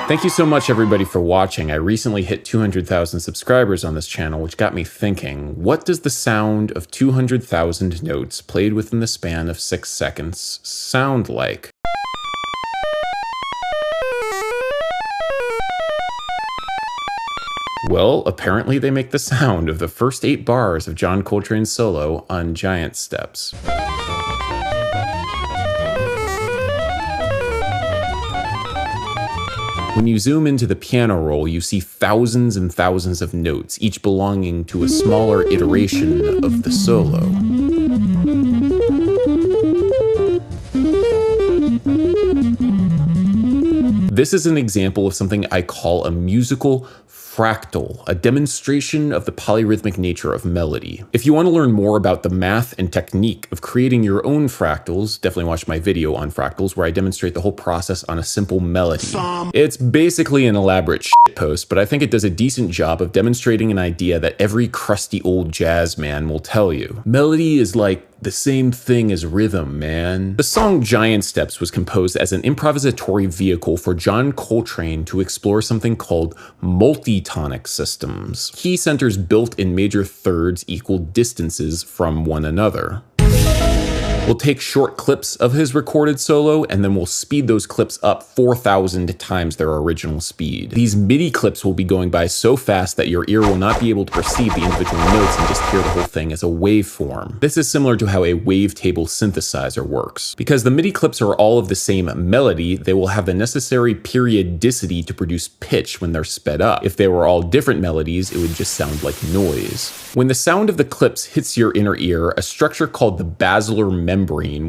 Thank you so much everybody for watching. I recently hit 200,000 subscribers on this channel, which got me thinking, what does the sound of 200,000 notes played within the span of 6 seconds sound like? Well, apparently they make the sound of the first 8 bars of John Coltrane's solo on Giant Steps. When you zoom into the piano roll, you see thousands and thousands of notes, each belonging to a smaller iteration of the solo. This is an example of something I call a musical fractal, a demonstration of the polyrhythmic nature of melody. If you want to learn more about the math and technique of creating your own fractals, definitely watch my video on fractals where I demonstrate the whole process on a simple melody. It's basically an elaborate shitpost, but I think it does a decent job of demonstrating an idea that every crusty old jazz man will tell you. Melody is like the same thing as rhythm, man. The song Giant Steps was composed as an improvisatory vehicle for John Coltrane to explore something called multitonic systems. Key centers built in major thirds equal distances from one another. We'll take short clips of his recorded solo, and then we'll speed those clips up 4,000 times their original speed. These MIDI clips will be going by so fast that your ear will not be able to perceive the individual notes and just hear the whole thing as a waveform. This is similar to how a wavetable synthesizer works. Because the MIDI clips are all of the same melody, they will have the necessary periodicity to produce pitch when they're sped up. If they were all different melodies, it would just sound like noise. When the sound of the clips hits your inner ear, a structure called the basilar membrane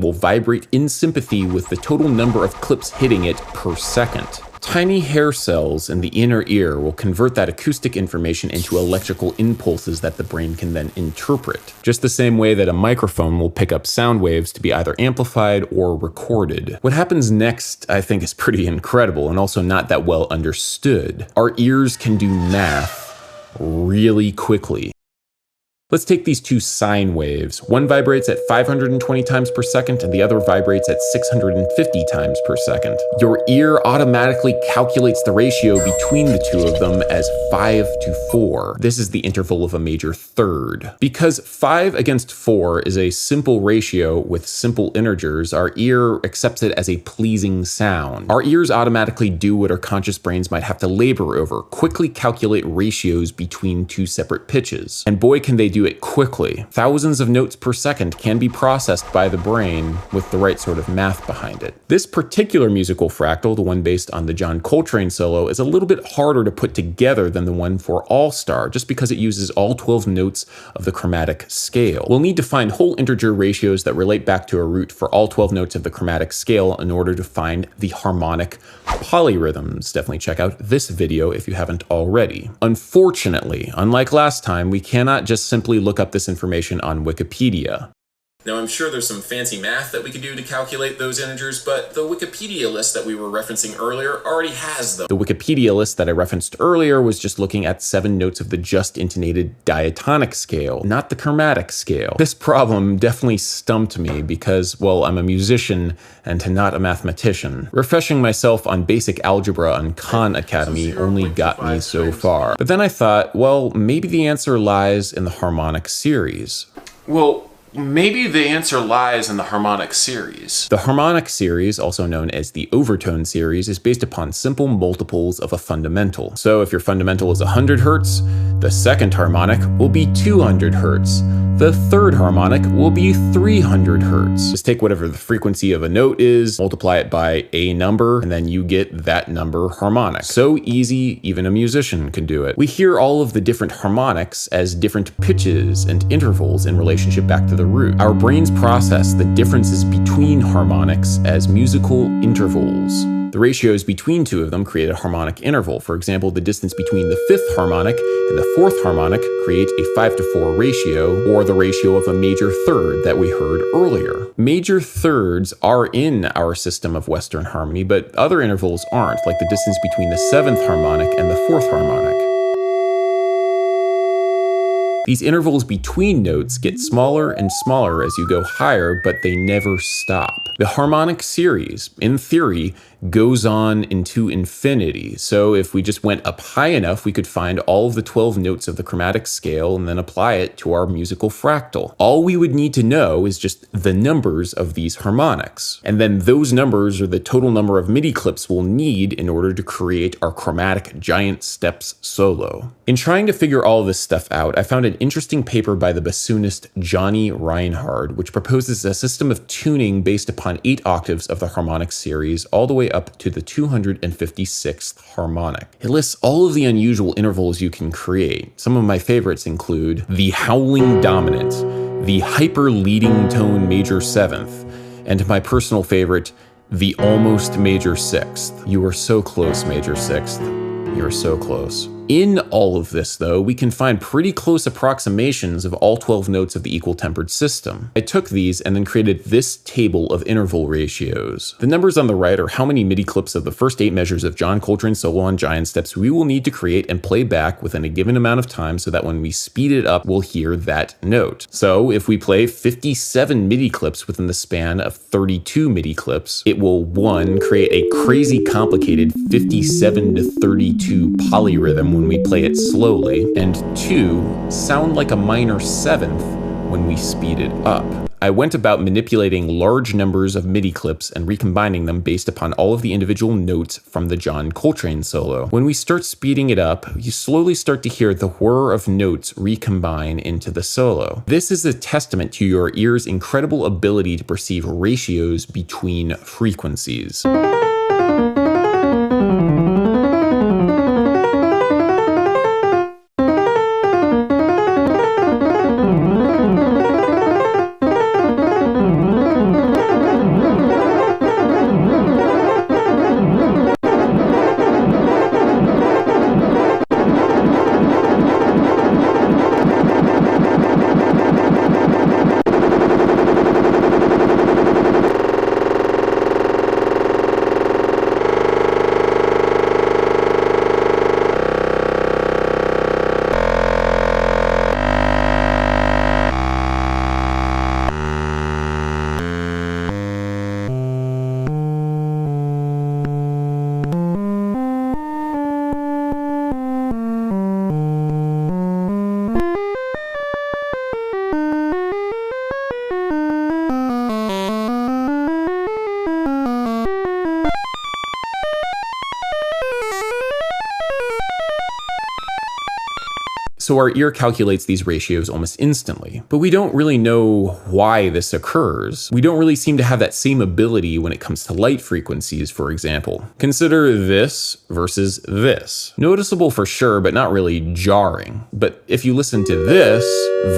will vibrate in sympathy with the total number of clips hitting it per second. Tiny hair cells in the inner ear will convert that acoustic information into electrical impulses that the brain can then interpret, just the same way that a microphone will pick up sound waves to be either amplified or recorded. What happens next, I think, is pretty incredible and also not that well understood. Our ears can do math really quickly. Let's take these two sine waves. One vibrates at 520 times per second and the other vibrates at 650 times per second. Your ear automatically calculates the ratio between the two of them as 5 to 4. This is the interval of a major third. Because 5 against 4 is a simple ratio with simple integers, our ear accepts it as a pleasing sound. Our ears automatically do what our conscious brains might have to labor over, quickly calculate ratios between two separate pitches. And boy, can they do it quickly. Thousands of notes per second can be processed by the brain with the right sort of math behind it. This particular musical fractal, the one based on the John Coltrane solo, is a little bit harder to put together than the one for All Star, just because it uses all 12 notes of the chromatic scale. We'll need to find whole integer ratios that relate back to a root for all 12 notes of the chromatic scale in order to find the harmonic polyrhythms. Definitely check out this video if you haven't already. Unfortunately, unlike last time, we cannot just simply look up this information on Wikipedia. Now, I'm sure there's some fancy math that we could do to calculate those integers, but the Wikipedia list that we were referencing earlier already has them. The Wikipedia list that I referenced earlier was just looking at 7 notes of the just intonated diatonic scale, not the chromatic scale. This problem definitely stumped me because, well, I'm a musician and not a mathematician. Refreshing myself on basic algebra on Khan Academy only got me so far. But then I thought, well, maybe the answer lies in the harmonic series. Maybe the answer lies in the harmonic series. The harmonic series, also known as the overtone series, is based upon simple multiples of a fundamental. So if your fundamental is 100 Hertz, the second harmonic will be 200 Hertz. The third harmonic will be 300 Hertz. Just take whatever the frequency of a note is, multiply it by a number, and then you get that number harmonic. So easy, even a musician can do it. We hear all of the different harmonics as different pitches and intervals in relationship back to the root. Our brains process the differences between harmonics as musical intervals. The ratios between two of them create a harmonic interval. For example, the distance between the 5th harmonic and the 4th harmonic create a 5-to-4 ratio, or the ratio of a major third that we heard earlier. Major thirds are in our system of Western harmony, but other intervals aren't, like the distance between the 7th harmonic and the 4th harmonic. These intervals between notes get smaller and smaller as you go higher, but they never stop. The harmonic series, in theory, goes on into infinity. So if we just went up high enough, we could find all of the 12 notes of the chromatic scale and then apply it to our musical fractal. All we would need to know is just the numbers of these harmonics. And then those numbers are the total number of MIDI clips we'll need in order to create our chromatic giant steps solo. In trying to figure all this stuff out, I found an interesting paper by the bassoonist Johnny Reinhard, which proposes a system of tuning based upon 8 octaves of the harmonic series all the way up to the 256th harmonic. It lists all of the unusual intervals you can create. Some of my favorites include the howling dominant, the hyper leading tone major 7th, and my personal favorite, the almost major 6th. You are so close, major 6th. You're so close. In all of this, though, we can find pretty close approximations of all 12 notes of the equal tempered system. I took these and then created this table of interval ratios. The numbers on the right are how many MIDI clips of the first 8 measures of John Coltrane's solo on giant steps we will need to create and play back within a given amount of time so that when we speed it up, we'll hear that note. So if we play 57 MIDI clips within the span of 32 MIDI clips, it will 1. Create a crazy complicated 57 to 32 polyrhythm when we play it slowly, and 2. Sound like a minor 7th when we speed it up. I went about manipulating large numbers of MIDI clips and recombining them based upon all of the individual notes from the John Coltrane solo. When we start speeding it up, you slowly start to hear the whir of notes recombine into the solo. This is a testament to your ear's incredible ability to perceive ratios between frequencies. So our ear calculates these ratios almost instantly, but we don't really know why this occurs. We don't really seem to have that same ability when it comes to light frequencies, for example. Consider this versus this. Noticeable for sure, but not really jarring. But if you listen to this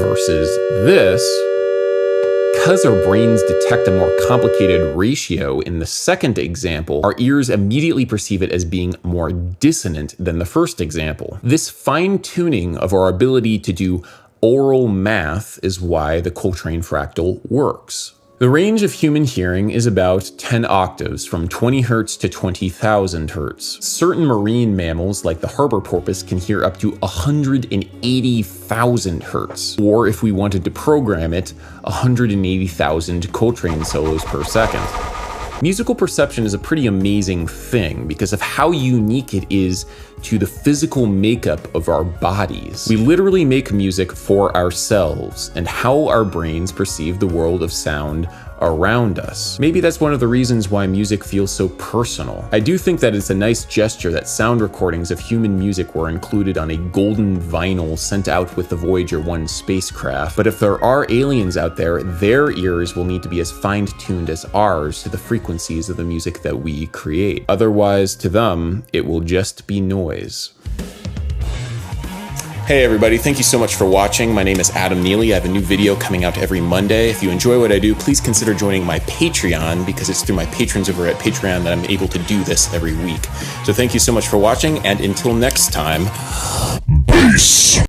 versus this, because our brains detect a more complicated ratio in the second example, our ears immediately perceive it as being more dissonant than the first example. This fine-tuning of our ability to do oral math is why the Coltrane fractal works. The range of human hearing is about 10 octaves, from 20 Hz to 20,000 Hz. Certain marine mammals, like the harbor porpoise, can hear up to 180,000 Hz. Or if we wanted to program it, 180,000 Coltrane solos per second. Musical perception is a pretty amazing thing because of how unique it is to the physical makeup of our bodies. We literally make music for ourselves and how our brains perceive the world of sound around us. Maybe that's one of the reasons why music feels so personal. I do think that it's a nice gesture that sound recordings of human music were included on a golden vinyl sent out with the Voyager 1 spacecraft, but if there are aliens out there, their ears will need to be as fine-tuned as ours to the frequencies of the music that we create. Otherwise, to them, it will just be noise. Hey everybody, thank you so much for watching. My name is Adam Neely. I have a new video coming out every Monday. If you enjoy what I do, please consider joining my Patreon, because it's through my patrons over at Patreon that I'm able to do this every week. So thank you so much for watching, and until next time, peace!